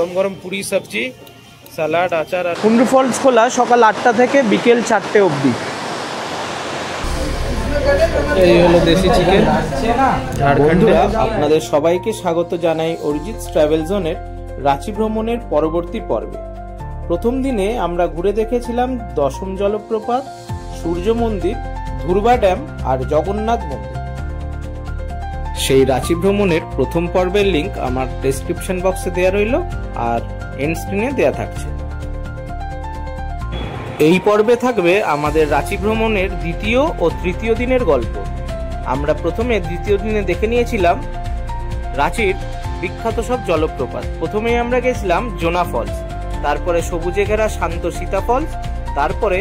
গরম গরম পুরি সবজি স্যালাড আচার। আর কুন্ডু ফলস খোলা সকাল 8টা থেকে বিকেল 4টে অবধি। এই হলো দেশি চিকেন। বন্ধুরা, আপনাদের সবাইকে স্বাগত জানাই অরিজিৎ ট্রাভেল জোনের রাঁচি ভ্রমণের পরবর্তী পর্বে। প্রথম দিনে আমরা ঘুরে দেখেছিলাম দশম জলপ্রপাত, সূর্য মন্দির, ধুরবা ড্যাম আর জগন্নাথ মন্দির। সেই রাঁচি ভ্রমণের প্রথম পর্বের লিংক আমার ডেসক্রিপশন বক্সে দেওয়া রইল আর এন্ড স্ক্রিনে দেওয়া থাকছে। এই পর্বে থাকবে আমাদের রাঁচি ভ্রমণের দ্বিতীয় ও তৃতীয় দিনের গল্প। আমরা প্রথমে দ্বিতীয় দিনে দেখে নিয়েছিলাম রাঁচির বিখ্যাত সব জলপ্রপাত। প্রথমেই আমরা গেছিলাম জোনা ফলস, তারপরে সবুজে ঘেরা শান্ত সীতা ফলস, তারপরে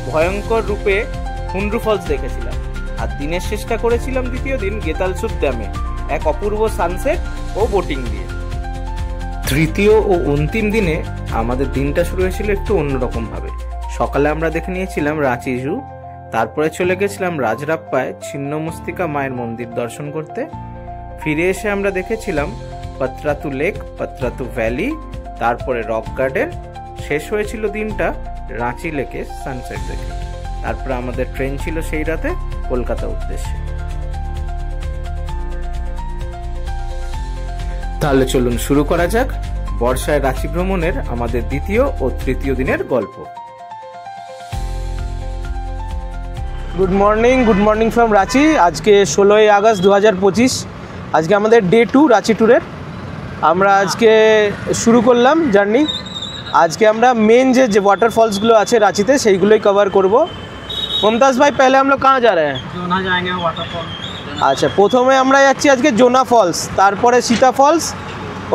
ভয়ঙ্কর রূপে হুন্ড্রু ফলস দেখেছিলাম। আর দিনের শেষটা করেছিলাম দ্বিতীয় দিন গেতালসুর ড্যামে এক অপূর্ব সানসেট ও বোটিং দিয়ে। তৃতীয় ও অন্তিম দিনে আমাদের দিনটা শুরু হয়েছিল একটু অন্যরকম ভাবে। সকালে আমরা দেখে নিয়েছিলাম রাঁচি জু, তারপরে চলে গেছিলাম রাজরাপ্পায় ছিন্নমস্তিকা মায়ের মন্দির দর্শন করতে। ফিরে এসে আমরা দেখেছিলাম পাত্রাতু লেক, পাত্রাতু ভ্যালি, তারপরে রক গার্ডেন। শেষ হয়েছিল দিনটা রাঁচি লেকে সানসেট দেখে। তারপরে আমাদের ট্রেন ছিল সেই রাতে কলকাতা উদ্দেশ্যে। তাহলে চলুন শুরু করা যাক বর্ষায় রাঁচি ভ্রমণের আমাদের দ্বিতীয় ও তৃতীয় দিনের গল্প। Good morning from Ranchi. আজকে 16ই আগস্ট 2025। আজকে আমাদের ডে 2 রাঁচি ট্যুরের। আমরা আজকে শুরু করলাম জার্নি। আজকে আমরা মেন যে ওয়াটারফলসগুলো আছে রাঁচিতে সেইগুলোই কভার করব। মুমতাজ ভাই, पहले हम लोग कहाँ जा रहे हैं? जोना जाएंगे वाटरफॉल। আচ্ছা, প্রথমে আমরা যাচ্ছি আজকে জোনা ফলস, তারপরে সীতা ফলস,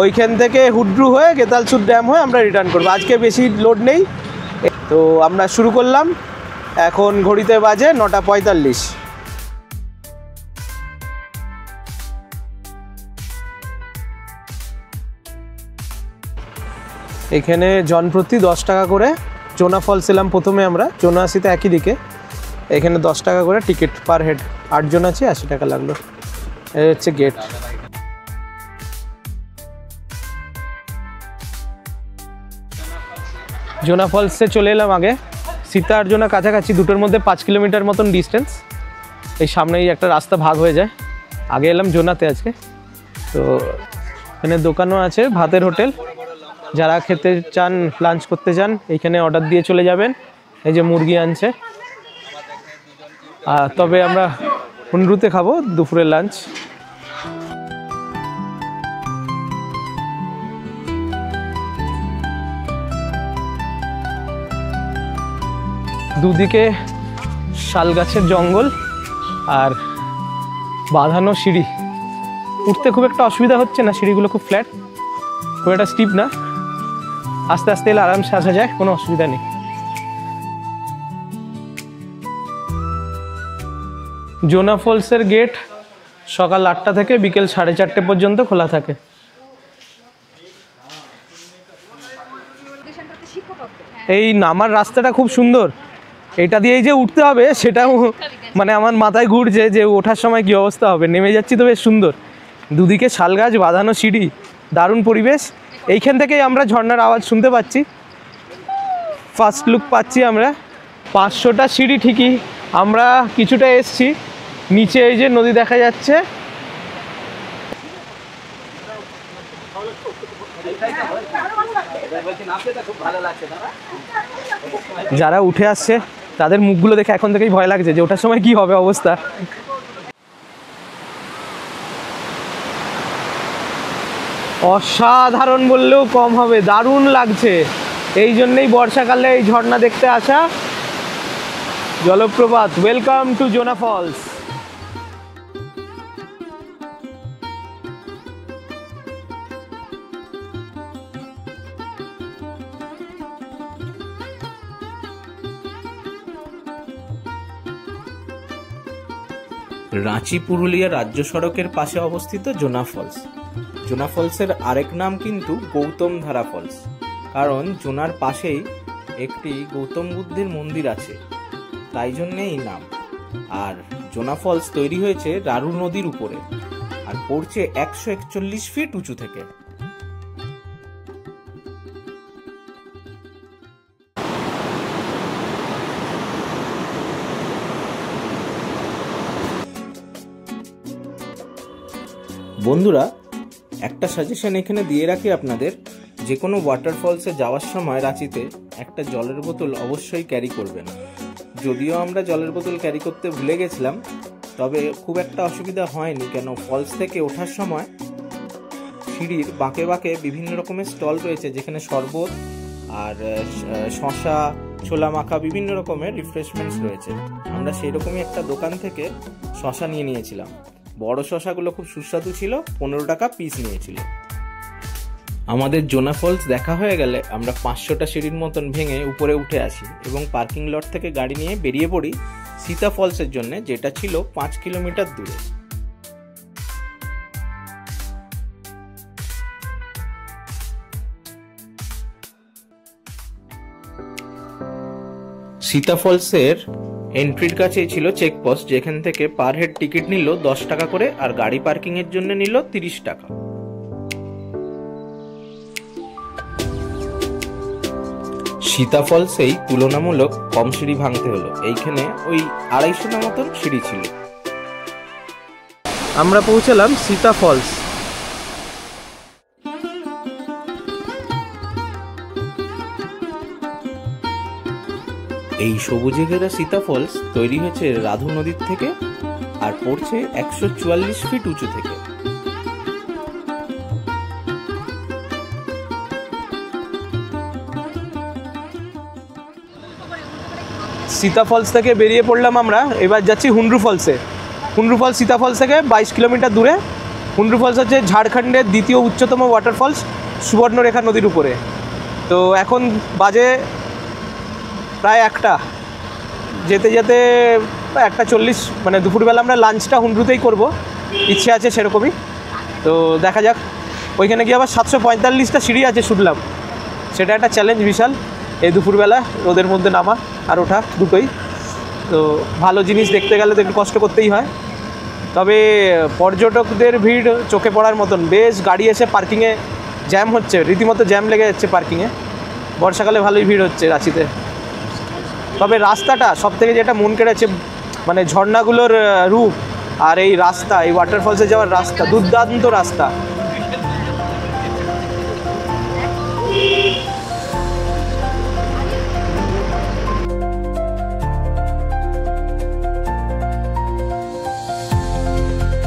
ওইখান থেকে হুড্রু হয়ে গেতালসুর ড্যাম হয়ে আমরা রিটার্ন করবো। আজকে বেশি লোড নেই, তো আমরা শুরু করলাম। এখন ঘড়িতে বাজে 9:45। এখানে জনপ্রতি 10 টাকা করে। জোনা ফলস এলাম প্রথমে আমরা, জোনা আসিতে একই দিকে। এখানে 10 টাকা করে টিকিট পার হেড, 8 জন আছে, 80 টাকা লাগলো। এই হচ্ছে গেট। জোনা ফলসে চলে এলাম আগে। সীতা আর জোনা কাছাকাছি, দুটোর মধ্যে 5 কিলোমিটার মতন ডিস্টেন্স। এই সামনেই একটা রাস্তা ভাগ হয়ে যায়। আগে এলাম জোনাতে আজকে। তো এখানে দোকানও আছে, ভাতের হোটেল। যারা খেতে চান, লাঞ্চ করতে চান, এইখানে অর্ডার দিয়ে চলে যাবেন। এই যে মুরগি আনছে। তবে আমরা হুন্ড্রুতে খাবো দুপুরের লাঞ্চ। দুদিকে শাল গাছের জঙ্গল আর বাঁধানো সিঁড়ি। উঠতে খুব একটা অসুবিধা হচ্ছে না, সিঁড়িগুলো খুব ফ্ল্যাট, খুব একটা স্টিপ না। আস্তে আস্তে এলে আরামসে আসা যায়, কোনো অসুবিধা নেই। জোনা ফলসের গেট সকাল 8টা থেকে বিকেল 4:30 পর্যন্ত খোলা থাকে। এই নামার রাস্তাটা খুব সুন্দর। এটা দিয়েই যে উঠতে হবে সেটাও মানে আমার মাথায় ঘুরছে যে ওঠার সময় কী অবস্থা হবে। নেমে যাচ্ছি তো বেশ সুন্দর, দুদিকে শাল গাছ, বাঁধানো সিঁড়ি, দারুণ পরিবেশ। এইখান থেকেই আমরা ঝর্ণার আওয়াজ শুনতে পাচ্ছি। ফার্স্ট লুক পাচ্ছি আমরা। 500টা সিঁড়ি ঠিকই, আমরা কিছুটা এসছি। নিচে এই যে নদী দেখা যাচ্ছে। যারা উঠে আসছে তাদের মুখগুলো দেখে এখন থেকেই ভয় লাগছে যে ওঠার সময় কি হবে অবস্থা। অসাধারণ বললেও কম হবে, দারুণ লাগছে। এই জন্যই বর্ষাকালে এই ঝর্ণা দেখতে আসা। জলপ্রপাত, welcome to Jonha falls. Ranchi Purulia রাজ্য সড়কের পাশে অবস্থিত জোনা ফলস। জোনা ফলসের আরেক নাম কিন্তু গৌতম ধারা ফলস, কারণ জোনার পাশেই একটি গৌতম বুদ্ধের মন্দির আছে, তাই জন্যে এই নাম। আর জোনা ফলস তৈরি হয়েছে রারু নদীর উপরে আর পড়ছে 141 ফিট উঁচু থেকে। বন্ধুরা, একটা সাজেশন এখানে দিয়ে রাখি আপনাদের, যে কোনো ওয়াটারফলসে যাওয়ার সময় রাঁচিতে একটা জলের বোতল অবশ্যই ক্যারি করবেন। যদিও আমরা জলের বোতল ক্যারি করতে ভুলে গেছিলাম, তবে খুব একটা অসুবিধা হয়নি, কেন ফলস থেকে ওঠার সময় সিঁড়ির বাঁকে বাঁকে বিভিন্ন রকমের স্টল রয়েছে, যেখানে শরবত আর শশা, ছোলা মাখা বিভিন্ন রকমের রিফ্রেশমেন্টস রয়েছে। আমরা সেই রকমই একটা দোকান থেকে শশা নিয়ে নিয়েছিলাম। বড় শশাগুলো খুব সুস্বাদু ছিল, 15 টাকা পিস নিয়েছিল। আমাদের জোনা ফলস দেখা হয়ে গেলে আমরা 500টা সিঁড়ির মতন ভেঙে উপরে উঠে আসি এবং পার্কিং লট থেকে গাড়ি নিয়ে বেরিয়ে পড়ি সীতা ফলসের জন্য, যেটা ছিল 5 কিলোমিটার দূরে। সীতা ফলসের এন্ট্রির কাছেই ছিল চেকপোস্ট, যেখান থেকে পার হেড টিকিট নিল 10 টাকা করে আর গাড়ি পার্কিং এর জন্য নিল 30 টাকা। সীতা ফলসেই তুলনামূলক কম সিঁড়ি ভাঙতে হলো, এইখানে ওই 250 মতন সিঁড়ি ছিল। আমরা পৌঁছালাম সীতা ফলস। এই সবুজে ঘেরা সীতা ফলস তৈরি হয়েছে রাধু নদীর থেকে আর পড়ছে 144 ফিট উঁচু থেকে। সীতা ফলস থেকে বেরিয়ে পড়লাম আমরা, এবার যাচ্ছি হুন্ডরু ফলসে। হুন্ডরু ফলস সীতা ফলস থেকে 22 কিলোমিটার দূরে। হুন্ডরু ফলস হচ্ছে ঝাড়খণ্ডের দ্বিতীয় উচ্চতম ওয়াটারফলস সুবর্ণরেখা নদীর উপরে। তো এখন বাজে প্রায় 1টা, যেতে যেতে 1:40, মানে দুপুরবেলা আমরা লাঞ্চটা হুন্ডরুতেই করব, ইচ্ছে আছে সেরকমই। তো দেখা যাক। ওইখানে গিয়ে আবার 745টা সিঁড়ি আছে শুনলাম, সেটা একটা চ্যালেঞ্জ বিশাল, এই দুপুরবেলা রোদের মধ্যে নামা আর ওঠা দুটোই। তো ভালো জিনিস দেখতে গেলে তো একটু কষ্ট করতেই হয়। তবে পর্যটকদের ভিড় চোখে পড়ার মতন, বেশ গাড়ি এসে পার্কিংয়ে জ্যাম হচ্ছে, রীতিমতো জ্যাম লেগে যাচ্ছে পার্কিংয়ে। বর্ষাকালে ভালোই ভিড় হচ্ছে রাঁচিতে। তবে রাস্তাটা সব থেকে যেটা মন কেড়েছে, মানে ঝর্ণাগুলোর রূপ আর এই রাস্তা, এই ওয়াটারফলসে যাওয়ার রাস্তা, দুর্দান্ত রাস্তা।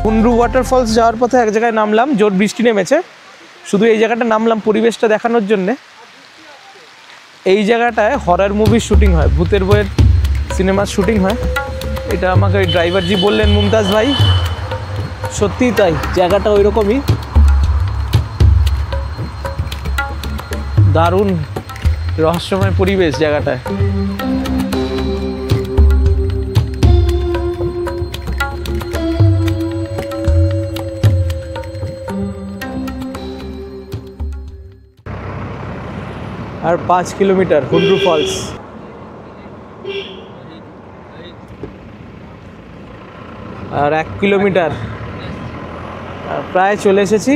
হুন্ডরু ওয়াটারফলস যাওয়ার পথে এক জায়গায় নামলাম, জোর বৃষ্টি নেমেছে, শুধু এই জায়গাটা নামলাম পরিবেশটা দেখানোর জন্যে। এই জায়গাটায় হরর মুভির শুটিং হয়, ভূতের বইয়ের সিনেমার শুটিং হয়। এটা আমাকে ওই ড্রাইভারজি বললেন, মুমতাজ ভাই, সত্যিই তাই, জায়গাটা ওই রকমই দারুণ রহস্যময় পরিবেশ জায়গাটায়। আর 5 কিলোমিটার হুন্ডরু ফলস। আর 1 কিলোমিটার, প্রায় চলে এসেছি।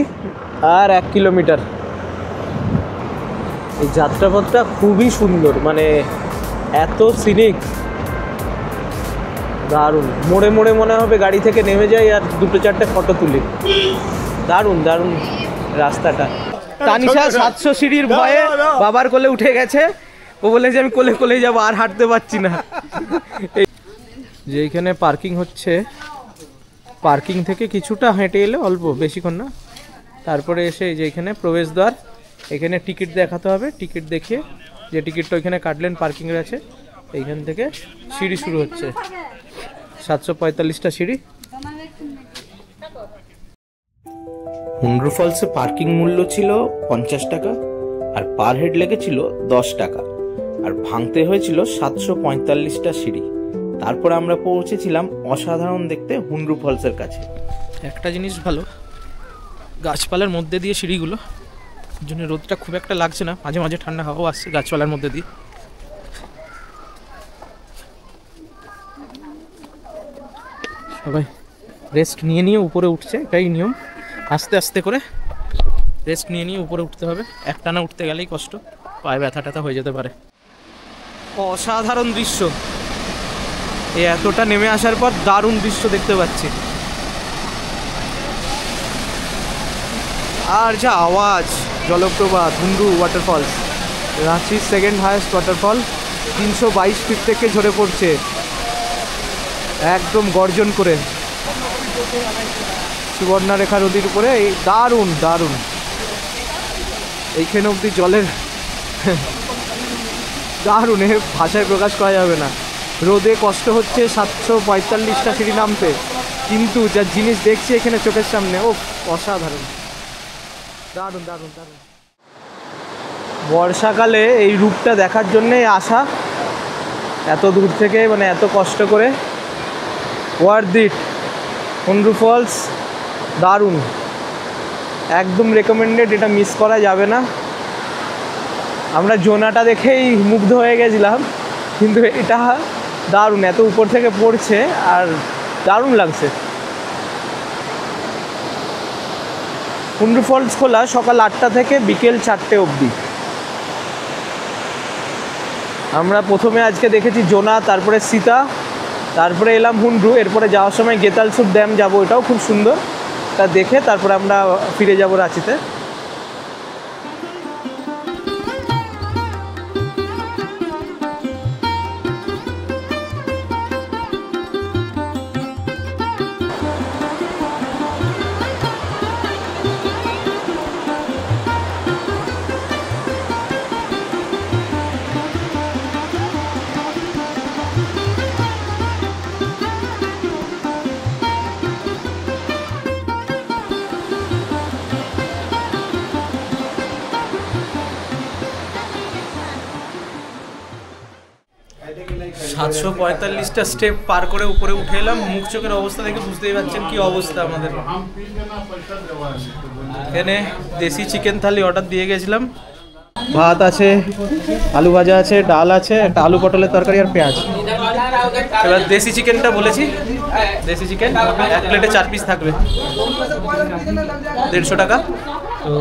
আর 1 কিলোমিটার। এই যাত্রাপথটা খুবই সুন্দর, মানে এত সিনিক, দারুণ। মোড়ে মোড়ে মনে হবে গাড়ি থেকে নেমে যাই আর 2-4টে ফটো তুলি। দারুণ দারুণ রাস্তাটা। তানিশা 700 সিঁড়ির ভয়ে বাবার কোলে উঠে গেছে, ও বলে যে আমি কোলে কোলে যাবো, আর হাঁটতে পারছি না। যেখানে পার্কিং হচ্ছে, পার্কিং থেকে কিছুটা হেঁটে এলে, অল্প বেশিক্ষণ না, তারপরে এসে যে এখানে প্রবেশদ্বার, এখানে টিকিট দেখাতে হবে। টিকিট দেখিয়ে, যে টিকিটটা ওইখানে কাটলেন পার্কিংয়ের আছে, এইখান থেকে সিঁড়ি শুরু হচ্ছে, 745টা সিঁড়ি। হুন্ডরু ফলসে পার্কিং মূল্য ছিল 50 টাকা আর পার হেড লেগেছিল 10 টাকা, আর ভাঙতে হয়েছিল 745টা সিঁড়ি। তারপর আমরা পৌঁছেছিলাম অসাধারণ দেখতে হুন্ডরু ফলসের কাছে। একটা জিনিস ভালো, গাছপালার মধ্যে দিয়ে সিঁড়িগুলো, জন্য রোদটা খুব একটা লাগছে না, মাঝে মাঝে ঠান্ডা হাওয়াও আসছে গাছপালার মধ্যে দিয়ে। সবাই রেস্ট নিয়ে নিয়ে উপরে উঠছে, এটাই নিয়ম। আস্তে আস্তে করে রেস্ট নিয়ে নিয়ে উপরে উঠতে হবে, একটানা উঠতে গেলেই কষ্ট, পায়ে ব্যথা ট্যাথা হয়ে যেতে পারে। অসাধারণ দৃশ্য, এই এতটা নেমে আসার পর দারুণ দৃশ্য দেখতে পাচ্ছি। আর যা আওয়াজ, জলপ্রপাত হুন্ডু ওয়াটারফল, রাঁচির সেকেন্ড হাইয়েস্ট ওয়াটারফল, 322 ফিট থেকে ঝরে পড়ছে একদম গর্জন করে সুবর্ণরেখা নদীর উপরে। এই দারুণ দারুণ, এইখানে অবধি জলের দারুণ, এর ভাষায় প্রকাশ করা যাবে না। রোদে কষ্ট হচ্ছে 745টা সিঁড়ি নামতে, কিন্তু যা জিনিস দেখছি এখানে চোখের সামনে, ও অসাধারণ, দারুণ দারুণ দারুণ। বর্ষাকালে এই রূপটা দেখার জন্যেই আসা এত দূর থেকে, মানে এত কষ্ট করে। ওয়ার্থ ইট, হুন্ডু ফলস দারুণ, একদম রেকমেন্ডেড, এটা মিস করা যাবে না। আমরা জোনাটা দেখেই মুগ্ধ হয়ে গেছিলাম, কিন্তু এটা দারুণ, এত উপর থেকে পড়ছে আর দারুণ লাগছে। হুন্ডু ফলস খোলা সকাল 8টা থেকে বিকেল 4টে অবধি। আমরা প্রথমে আজকে দেখেছি জোনা, তারপরে সীতা, তারপরে এলাম হুন্ডু। এরপরে যাওয়ার সময় গেতালসুর ড্যাম যাব, এটাও খুব সুন্দর, তা দেখে তারপরে আমরা ফিরে যাব রাঁচিতে। সাতশো 45টা স্টেপ পার করে উপরে উঠে এলাম। মুখ চোখের অবস্থা দেখে বুঝতেই পারছেন কি অবস্থা আমাদের। এখানে দেশি চিকেন থালি অর্ডার দিয়ে গেছিলাম, ভাত আছে, আলু ভাজা আছে, ডাল আছে, একটা আলু পটলের তরকারি আর পেঁয়াজ। এবার দেশি চিকেনটা বলেছি, দেশি চিকেন 1 প্লেটে 4 পিস থাকবে, 150 টাকা। তো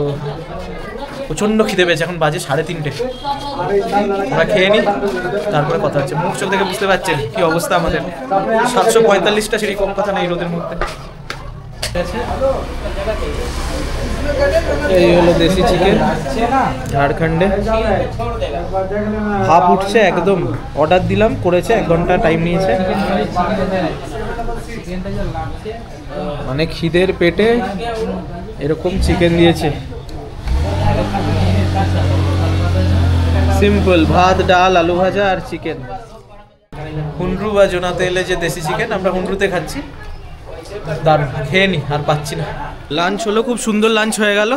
প্রচণ্ড খিদে পেয়েছে, এখন বাজে 3:30। আমরা খেয়ে নিই, তারপরে কথা হচ্ছে। মুখ চোখ দেখে বুঝতে পারছেন কি অবস্থা আমাদের। 745টা সিঁড়ি, কম কথা নেই রোদের মধ্যে। এই হলো দেশি চিকেন, ঝাড়খণ্ডে ভাপ উঠছে একদম। অর্ডার দিলাম, করেছে, 1 ঘন্টা টাইম নিয়েছে। মানে খিদের পেটে এরকম চিকেন দিয়েছে, সিম্পল ভাত, ডাল, আলু ভাজা আর চিকেন। হুন্ডু বা জোনাতে এলে যে দেশি চিকেন, আমরা হুন্ডুতে খাচ্ছি, দারুণ। খেয়ে নি, আর পাচ্ছি না। লাঞ্চ হলো, খুব সুন্দর লাঞ্চ হয়ে গেল।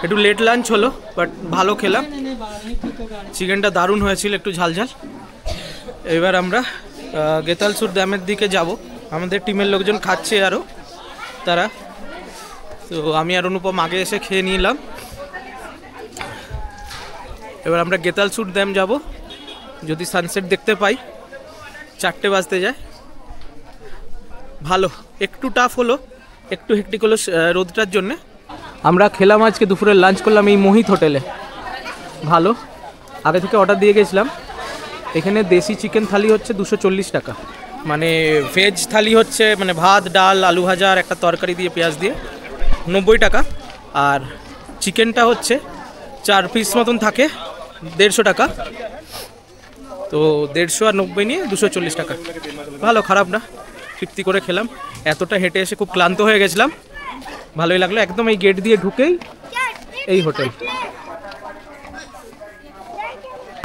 একটু লেট লাঞ্চ হলো, বাট ভালো খেলাম। চিকেনটা দারুণ হয়েছিল, একটু ঝালঝাল। এবার আমরা গেতালসুর ড্যামের দিকে যাব। আমাদের টিমের লোকজন খাচ্ছে আরও তারা, তো আমি আর অনুপম আগে এসে খেয়ে নিলাম। এবার আমরা গেতালসুর ড্যাম যাব, যদি সানসেট দেখতে পাই। 4টে বাজতে যায়। ভালো, একটু টাফ হলো, একটু হেক্টিক হলো রোদটার জন্যে। আমরা খেলাম আজকে দুপুরের লাঞ্চ করলাম এই মোহিত হোটেলে, ভালো। আগে থেকে অর্ডার দিয়ে গেছিলাম। এখানে দেশি চিকেন থালি হচ্ছে 240 টাকা, মানে ভেজ থালি হচ্ছে মানে ভাত, ডাল, আলু ভাজা আর একটা তরকারি দিয়ে পেঁয়াজ দিয়ে 90 টাকা। আর চিকেনটা হচ্ছে 4 পিস মতন থাকে, 150 টাকা। তো 150 আর 90 নিয়ে 240 টাকা। ভালো, খারাপ না, তৃপ্তি করে খেলাম। এতটা হেঁটে এসে খুব ক্লান্ত হয়ে গেছিলাম, ভালোই লাগলো। একদম এই গেট দিয়ে ঢুকেই এই হোটেল।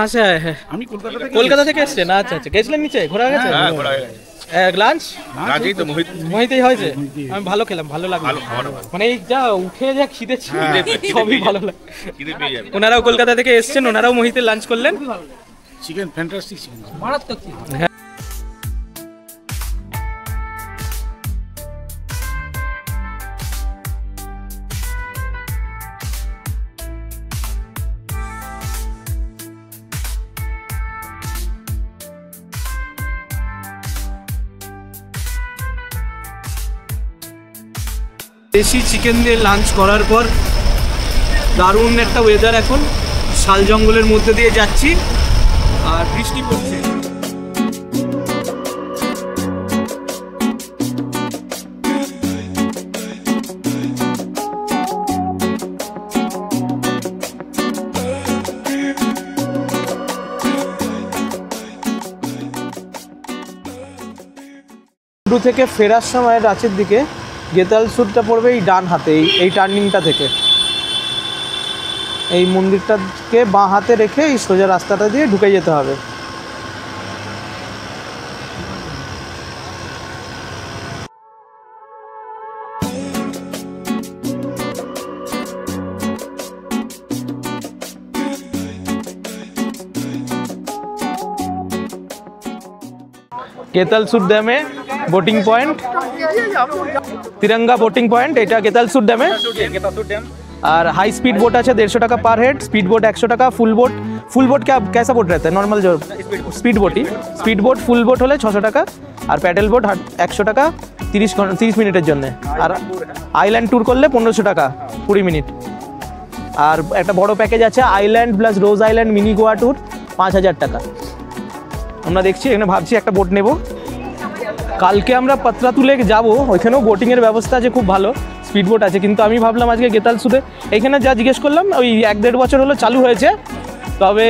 আচ্ছা, হ্যাঁ, আমি কলকাতা থেকে এসছেন? আচ্ছা আচ্ছা, গেছিলেন নিচে, ঘোরা গেছে? লাঞ্চ মোহিতেই হয়েছে। আমি ভালো খেলাম, ভালো লাগলো। মানে এই যা উঠে যা খিদে ছিল, সবই ভালো লাগে। ওনারাও কলকাতা থেকে এসছেন, ওনারাও মোহিতে লাঞ্চ করলেন। চিকেন ফ্যান্টাস্টিক চিকেন, মারাত্মক চিকেন। হ্যাঁ, দেশি চিকেন দিয়ে লাঞ্চ করার পর দারুণ একটা ওয়েদার। এখন শাল জঙ্গলের মধ্যে দিয়ে যাচ্ছি আর বৃষ্টি পড়ছে। থেকে ফেরার সময় রাঁচির দিকে গেতালসুরটা পড়বে এই ডান হাতে, এই টার্নিংটা থেকে। এই মন্দিরটাকে বাঁ হাতে রেখে এই সোজা রাস্তাটা দিয়ে ঢুকে যেতে হবে। গেতালসুর ড্যামে boating point, Tiranga boating point, এটা গেতালসুর ড্যামে। और हाई स्पीड बोट আছে 150 টাকা पर हेड, स्पीड बोट 100 টাকা, फुल बोट क्या कैसा बोट रहता है नॉर्मल जो स्पीड बोट फुल बोट হলে 600 টাকা, আর প্যাডেল बोट 100 টাকা 30 মিনিটের জন্য। আর আইল্যান্ড ট্যুর করলে 1500 টাকা 20 মিনিট। আর একটা বড় প্যাকেজ আছে আইল্যান্ড প্লাস রোজ আইল্যান্ড মিনি গোয়া ট্যুর 5000 টাকা। আমরা দেখছি এখানে, ভাবছি একটা বোট নেব। কালকে আমরা পাত্রাতু লেক যাবো, ওইখানেও বোটিংয়ের ব্যবস্থা আছে খুব ভালো, স্পিড বোট আছে। কিন্তু আমি ভাবলাম আজকে গেতালসুরে, এখানে যা জিজ্ঞেস করলাম ওই 1-1.5 বছর হলো চালু হয়েছে, তবে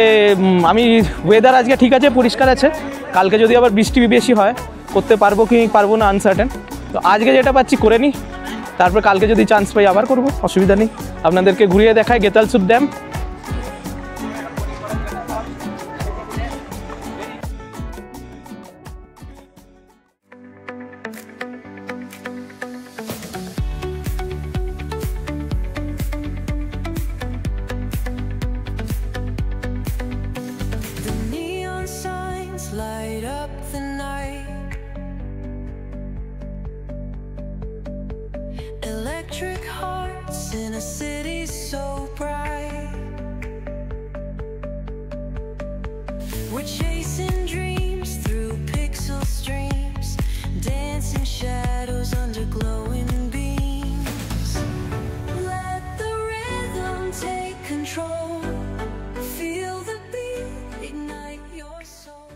আমি ওয়েদার আজকে ঠিক আছে, পরিষ্কার আছে। কালকে যদি আবার বৃষ্টি বেশি হয় করতে পারবো কি পারবো না আনসার্টেন। তো আজকে যেটা পাচ্ছি করে নিই, তারপর কালকে যদি চান্স পাই আবার করবো, অসুবিধা নেই। আপনাদেরকে ঘুরিয়ে দেখায় গেতালসুর dam. Light up the night, electric hearts in a city so bright. We're chasing dreams through pixel streams, dancing shadows under glowing beams. Let the rhythm take control, feel the beat, ignite your soul.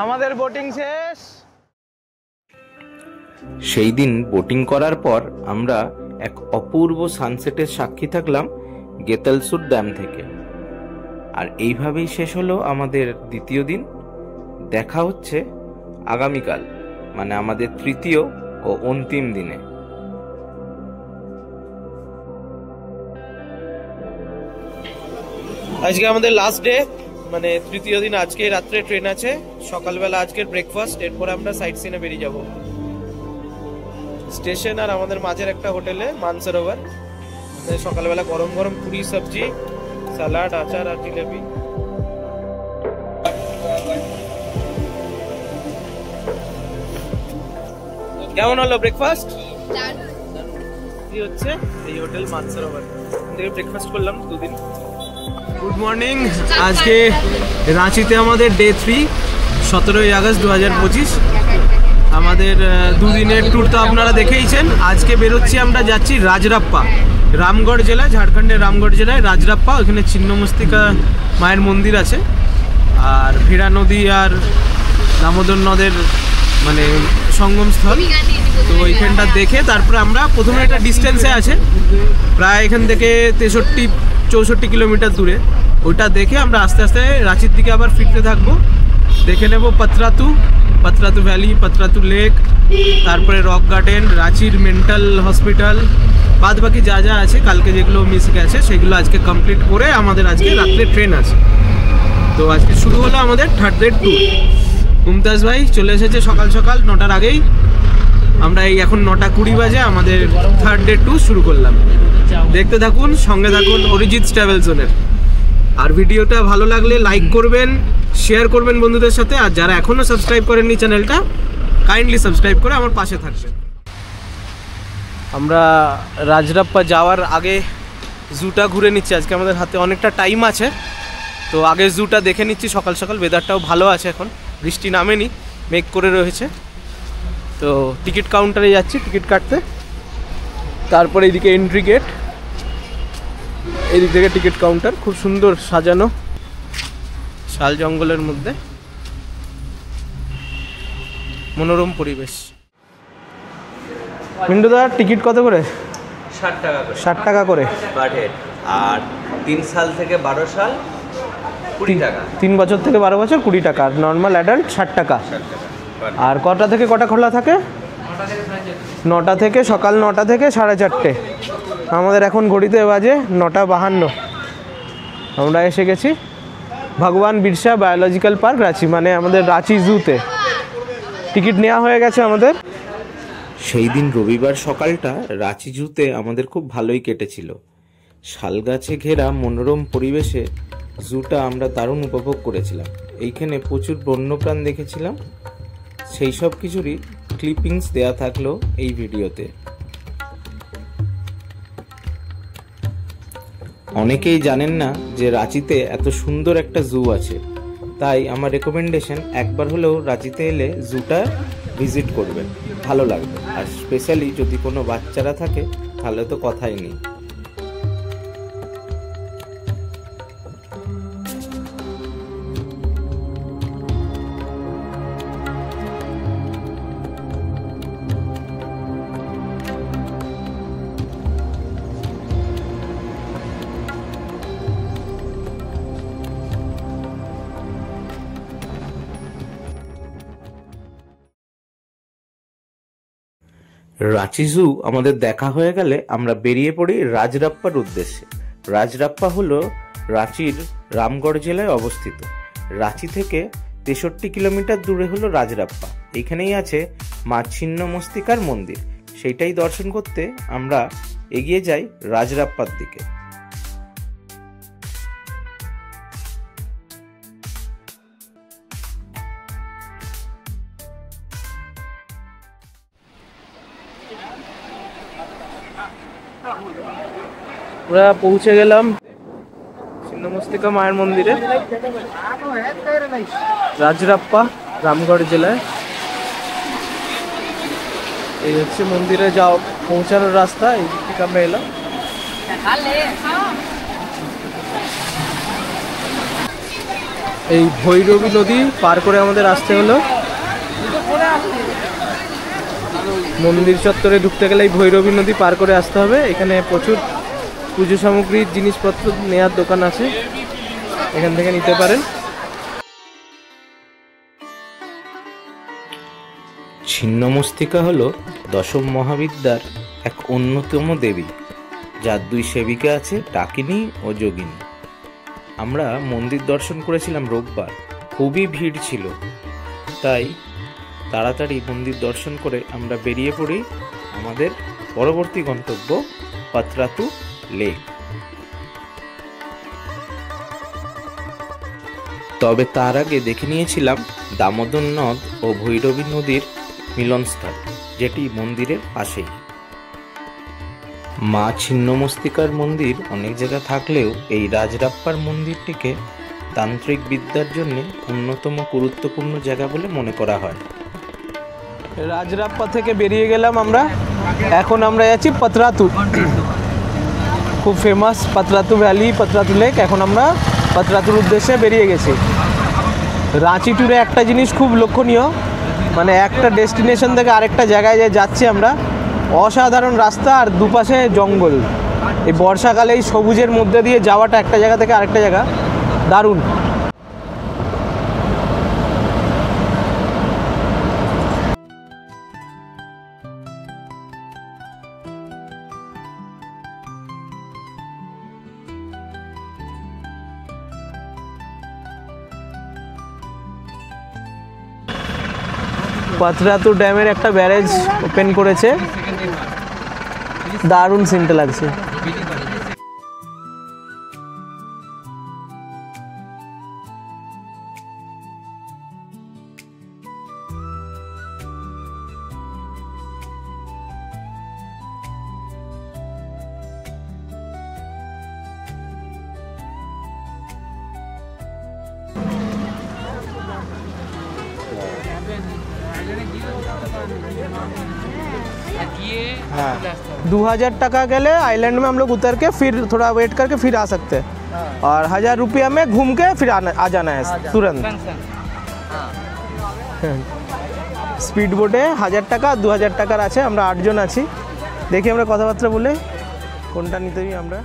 আমাদের boating শেষ। সেই দিন boating করার পর আমরা এক অপূর্ব সানসেটের সাক্ষী থাকলাম গেতালসুর ড্যাম থেকে। আর এইভাবেই শেষ হলো আমাদের দ্বিতীয় দিন। দেখা হচ্ছে আগামীকাল, মানে আমাদের তৃতীয় ও অন্তিম দিনে। আজকে আমাদের লাস্ট ডে, মানে তৃতীয় দিন। আজকে রাত্রে ট্রেন আছে, সকালবেলা আজকের ব্রেকফাস্ট, এরপরে আমরা সাইট সিনে বেরিয়ে যাব স্টেশন আর আমাদের মাঝের একটা হোটেলে মানসরোবর। সকালবেলা গরম গরম পুরি সবজি, স্যালাড, আচার আর জিলেবি। কেমন হলো ব্রেকফাস্ট? কি হচ্ছে এই হোটেল মানসরোবর থেকে ব্রেকফাস্ট করলাম দুদিন। Good morning. আজকে রাঁচিতে আমাদের ডে 3, 17ই আগস্ট 2025। আমাদের দুদিনের ট্যুর তো আপনারা দেখেইছেন। আজকে বেরোচ্ছি, আমরা যাচ্ছি রাজরাপ্পা, রামগড় জেলা, ঝাড়খণ্ডের রামগড় জেলায় রাজরাপ্পা। ওখানে ছিন্নমস্তিকা মায়ের মন্দির আছে, আর ভেড়া নদী আর দামোদর নদের মানে সঙ্গমস্থল। তো ওইখানটা দেখে তারপরে আমরা প্রথমে একটা ডিস্টেন্সে আছে প্রায় এখান থেকে 63-64 কিলোমিটার দূরে, ওইটা দেখে আমরা আস্তে আস্তে রাঁচির দিকে আবার ফিরতে থাকবো। দেখে নেব পাত্রাতু ভ্যালি, পাত্রাতু লেক, তারপরে রক গার্ডেন, রাঁচির মেন্টাল হসপিটাল, বাদ বাকি যা যা আছে কালকে যেগুলো মিস গেছে সেগুলো আজকে কমপ্লিট করে আমাদের আজকে রাত্রে ট্রেন আছে। তো আজকে শুরু হলো আমাদের থার্ড ডে ট্যুর। মুমতাজ ভাই চলে এসেছে সকাল সকাল 9টার আগেই। আমরা এই এখন 9:20 বাজে আমাদের থার্ড ডে ট্যুর শুরু করলাম। দেখতে থাকুন, সঙ্গে থাকুন অরিজিৎ ট্রাভেল জোনের। আর ভিডিওটা ভালো লাগলে লাইক করবেন, শেয়ার করবেন বন্ধুদের সাথে। আর যারা এখনও সাবস্ক্রাইব করেননি চ্যানেলটা, কাইন্ডলি সাবস্ক্রাইব করে আমার পাশে থাকবেন। আমরা রাজরাপ্পা যাওয়ার আগে জুটা ঘুরে নিচ্ছি। আজকে আমাদের হাতে অনেকটা টাইম আছে, তো আগে জুটা দেখে নিচ্ছি। সকাল সকাল ওয়েদারটাও ভালো আছে, এখন বৃষ্টি নামেনি, মেঘ করে রয়েছে। তো টিকিট কাউন্টারে যাচ্ছি টিকিট কাটতে। তারপরে এইদিকে এন্ট্রি গেট, এইদিক থেকে টিকিট কাউন্টার, খুব সুন্দর সাজানো শাল জঙ্গলের মধ্যে, মনোরম পরিবেশ। মিন্টুদা টিকিট কত করে? 60 টাকা করে 60 টাকা করে পার হেড। আর 3 সাল থেকে 12 সাল 20 টাকা। 3 বছর থেকে 12 বছর 20 টাকা। আর নর্মাল অ্যাডাল্ট 60 টাকা। আর কটা থেকে কটা খোলা থাকে? 9টা থেকে, সকাল 9টা থেকে 4:30। আমাদের এখন ঘড়িতে বাজে 9:52। আমরা এসে গেছি ভগবান বিরসা বায়োলজিক্যাল পার্ক রাঁচি, মানে আমাদের রাঁচি জুতে। টিকিট নেওয়া হয়ে গেছে আমাদের। সেই দিন রবিবার সকালটা রাঁচি জুতে আমাদের খুব ভালোই কেটেছিল। শালগাছে ঘেরা মনোরম পরিবেশে জুটা আমরা দারুণ উপভোগ করেছিলাম। এইখানে প্রচুর বন্যপ্রাণ দেখেছিলাম, সেই সব কিছুরই ক্লিপিংস দেয়া থাকলো এই ভিডিওতে। অনেকেই জানেন না যে রাঁচিতে এত সুন্দর একটা জু আছে, তাই আমার রেকমেন্ডেশন একবার হলেও রাঁচিতে এলে জুটা ভিজিট করবেন, ভালো লাগবে। আর স্পেশালি যদি কোনো বাচ্চারা থাকে তাহলে তো কথাই নেই। রাঁচি জু আমাদের দেখা হয়ে গেলে আমরা বেরিয়ে পড়ি রাজরাপ্পার উদ্দেশ্যে। রাজরাপ্পা হলো রাঁচির রামগড় জেলায় অবস্থিত। রাঁচি থেকে 63 কিলোমিটার দূরে হলো রাজরাপ্পা। এখানেই আছে মা ছিন্নমস্তিকার মন্দির, সেইটাই দর্শন করতে আমরা এগিয়ে যাই রাজরাপ্পার দিকে। আমরা পৌঁছে গেলাম ছিন্নমস্তিকা মায়ের মন্দিরে, রাজরাপ্পা, রামগড় জেলায়। এই হচ্ছে মন্দিরে পৌঁছানোর রাস্তা, এই দিক থেকে আমরা এলাম। এই ভৈরবী নদী পার করে আমাদের আসতে হলো। মন্দির চত্বরে ঢুকতে গেলে এই ভৈরবী নদী পার করে আসতে হবে। এখানে প্রচুর পুজো সামগ্রীর জিনিসপত্র নেওয়ার দোকান আছে, এখান থেকে নিতে পারেন। ছিন্নমস্তিকা হলো দশম মহাবিদ্যার এক অন্যতম দেবী, যার 2 সেবিকা আছে, ডাকিনী ও যোগিনী। আমরা মন্দির দর্শন করেছিলাম রোববার, খুবই ভিড় ছিল, তাই তাড়াতাড়ি মন্দির দর্শন করে আমরা বেরিয়ে পড়ি আমাদের পরবর্তী গন্তব্য পাতরাতু লেক। তবে তার আগে দেখে নিয়েছিলাম দামোদর নদ ও ভৈরবী নদীর মিলনস্থল, যেটি মন্দিরের পাশেই। মা ছিন্নমস্তিকার মন্দির অনেক জায়গা থাকলেও এই রাজরাপ্পার মন্দিরটিকে তান্ত্রিক বিদ্যার জন্য অন্যতম গুরুত্বপূর্ণ জায়গা বলে মনে করা হয়। রাজরাপ্পা থেকে বেরিয়ে গেলাম আমরা, এখন আমরা যাচ্ছি পাতরাতু। খুব ফেমাস পাতরাতু ভ্যালি, পাতরাতু লেক। এখন আমরা পাতরাতুর উদ্দেশ্যে বেরিয়ে গেছি। রাঁচি ট্যুরে একটা জিনিস খুব লক্ষণীয়, মানে একটা ডেস্টিনেশন থেকে আরেকটা জায়গায় যে যাচ্ছি আমরা, অসাধারণ রাস্তা আর দুপাশে জঙ্গল। এই বর্ষাকালে এই সবুজের মধ্যে দিয়ে যাওয়াটা একটা জায়গা থেকে আরেকটা জায়গা দারুণ। পাতরাতু ড্যামের একটা ব্যারেজ ওপেন করেছে, দারুণ সিনটা লাগছে। हाँ 2000 টাকা গেলে आइलैंड में हम लोग उतर के फिर थोड़ा वेट करके फिर आ सकते हैं और 1000 रुपया में घूम के फिर आ जाना है तुरंत। স্পিড বোটে 1000 টাকা 2000 টাকার আছে, আমরা 8 জন আছি। দেখি আমরা কথাবার্তা বলে কোনটা নিতে হবে। আমরা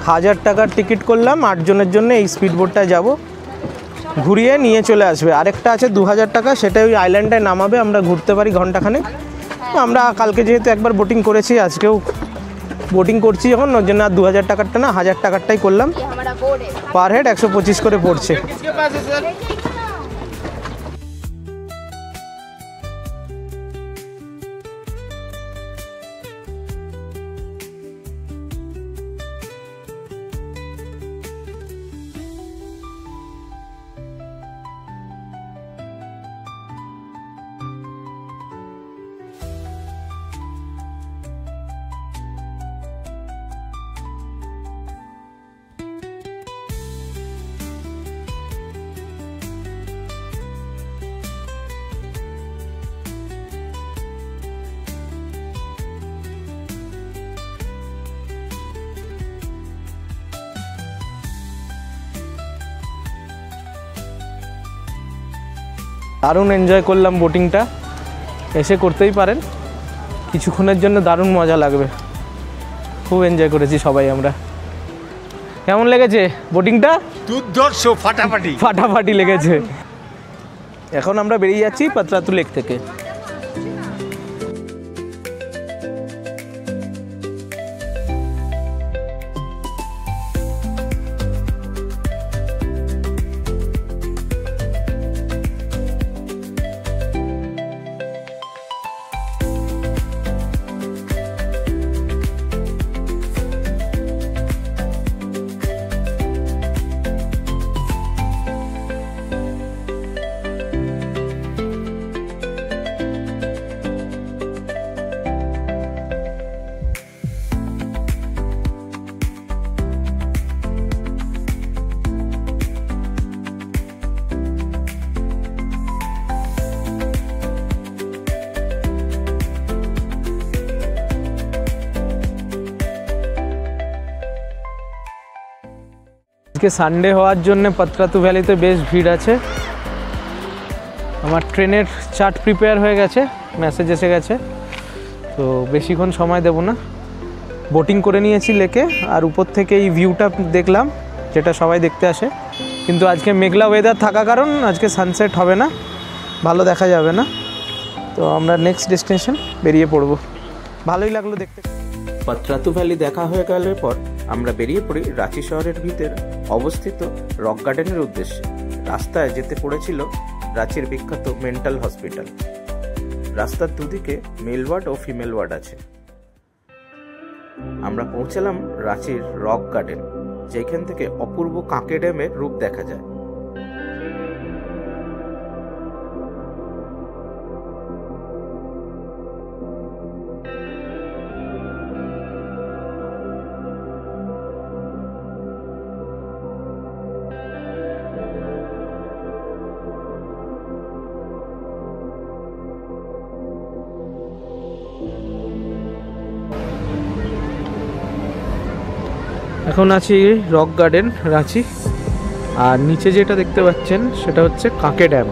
1000 টাকার টিকিট করলাম 8 জনের জন্য। এই স্পিড বোটটায় যাব, ঘুরিয়ে নিয়ে চলে আসবে। আরেকটা আছে 2000 টাকা, সেটা ওই আইল্যান্ডে নামাবে, আমরা ঘুরতে পারি ঘন্টাখানেক। আমরা কালকে যেহেতু একবার বোটিং করেছি, আজকেও বোটিং করছি যখন, ওর জন্য আর 2000 টাকারটা না 1000 টাকারটাই করলাম। পার হেড 125 করে পড়ছে। দারুণ এনজয় করলাম বোটিংটা, এসে করতেই পারেন, কিছুক্ষণের জন্য দারুণ মজা লাগবে। খুব এনজয় করেছি সবাই আমরা। কেমন লেগেছে বোটিংটা? দুর্ধর্ষ, ফাটাফাটি ফাটাফাটি লেগেছে। এখন আমরা বেরিয়ে যাচ্ছি পাত্রাতু লেক থেকে। আজকে সানডে হওয়ার জন্য পাত্রাতু ভ্যালিতে বেশ ভিড় আছে। আমার ট্রেনের চার্ট প্রিপেয়ার হয়ে গেছে, মেসেজ এসে গেছে, তো বেশিক্ষণ সময় দেব না। বোটিং করে নিয়েছি লেকে, আর উপর থেকে এই ভিউটা দেখলাম, যেটা সবাই দেখতে আসে। কিন্তু আজকে মেঘলা ওয়েদার থাকা কারণ আজকে সানসেট হবে না, ভালো দেখা যাবে না। তো আমরা নেক্সট ডেস্টিনেশন বেরিয়ে পড়ব। ভালোই লাগলো দেখতে। পাত্রাতু ভ্যালি দেখা হয়ে গেলের পর আমরা বেরিয়ে পড়ি রাঁচি শহরের ভিতর অবস্থিত রক গার্ডেনের উদ্দেশ্যে। রাস্তায় যেতে পড়েছিল রাঁচির বিখ্যাত মেন্টাল হসপিটাল। রাস্তার দুদিকে মেল ওয়ার্ড ও ফিমেল ওয়ার্ড আছে। আমরা পৌঁছালাম রাঁচির রক গার্ডেন, যেখান থেকে অপূর্ব কাঁকে ড্যামের রূপ দেখা যায়। এখন আছি রক গার্ডেন রাঁচি, আর নিচে যেটা দেখতে পাচ্ছেন সেটা হচ্ছে কাঁকে ড্যাম।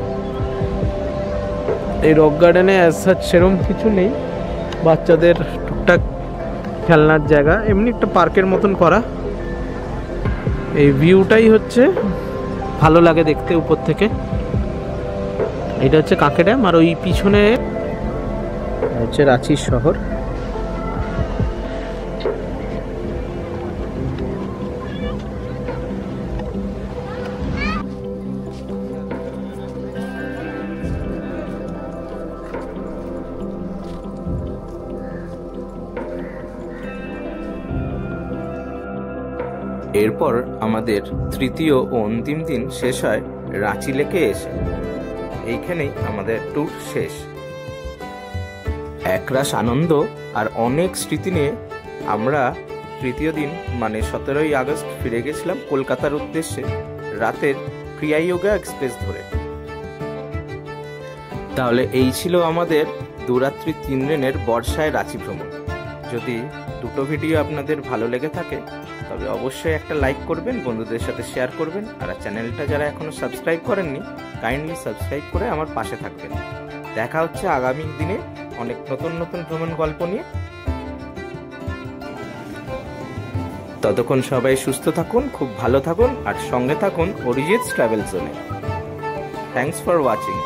এই রক গার্ডেনে অ্যাজ সাচ সেরকম কিছু নেই, বাচ্চাদের টুকটাক খেলনার জায়গা, এমনি একটা পার্কের মতন করা। এই ভিউটাই হচ্ছে ভালো লাগে দেখতে উপর থেকে। এটা হচ্ছে কাঁকে ড্যাম, আর ওই পিছনে হচ্ছে রাঁচি শহর। এরপর আমাদের তৃতীয় ও অন্তিম দিন শেষ হয় রাঁচি লেকে এসে। এইখানেই আমাদের ট্যুর শেষ। একরাশ আনন্দ আর অনেক স্মৃতি নিয়ে আমরা তৃতীয় দিন মানে 17ই আগস্ট ফিরে গেছিলাম কলকাতার উদ্দেশ্যে রাতের প্রিয়ায়োগা এক্সপ্রেস ধরে। তাহলে এই ছিল আমাদের 2 রাত্রি 3 দিনের বর্ষায় রাঁচি ভ্রমণ। যদি দুটো ভিডিও আপনাদের ভালো লেগে থাকে তবে অবশ্যই একটা লাইক করবেন, বন্ধুদের সাথে শেয়ার করবেন, আর চ্যানেলটা যারা এখনো সাবস্ক্রাইব করেননি কাইন্ডলি সাবস্ক্রাইব করে আমার পাশে থাকবেন। দেখা হচ্ছে আগামী দিনে অনেক নতুন নতুন ভ্রমণ গল্প নিয়ে। ততক্ষণ সবাই সুস্থ থাকুন, খুব ভালো থাকুন, আর সঙ্গে থাকুন অরিজিৎস ট্রাভেল জোনে। Thanks for watching.